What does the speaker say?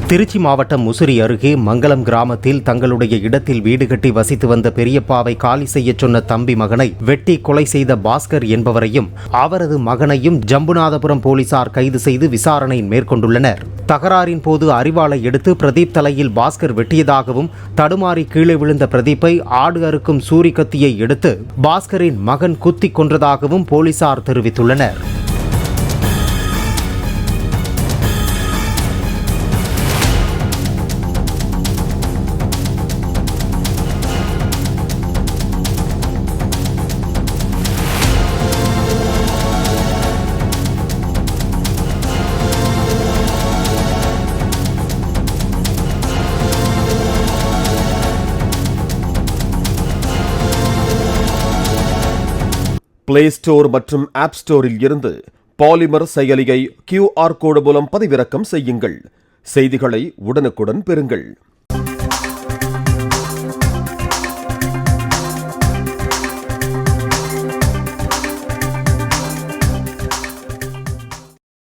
திருச்சி மாவட்டம் முசிறி அருகே மங்கலம் கிராமத்தில் தங்களுடைய இடத்தில் வீடு கட்டி வசித்து வந்த பெரியப்பாவை காலி செய்ய சொன்ன தம்பி மகனை வெட்டி கொலை செய்த பாஸ்கர் என்பவரையும் அவரது மகனையும் ஜம்புநாதபுரம் போலீசார் கைது செய்து விசாரணை மேற்கொண்டுள்ளனர். தகராறின் போது அரிவாளை எடுத்து பிரதீப் தலையில் பாஸ்கர் வெட்டியதாகவும், தடுமாறி கீழே விழுந்த பிரதீப்பை ஆடு அறுக்கும் சூரி கத்தியை எடுத்து பாஸ்கரின் மகன் குத்தி கொன்றதாகவும் போலீசார் தெரிவித்துள்ளனர். பிளே ஸ்டோர் மற்றும் ஆப் ஸ்டோரில் இருந்து பாலிமர் செயலியை QR கோடு மூலம் பதிவிறக்கம் செய்யுங்கள். செய்திகளை உடனுக்குடன் பெறுங்கள்.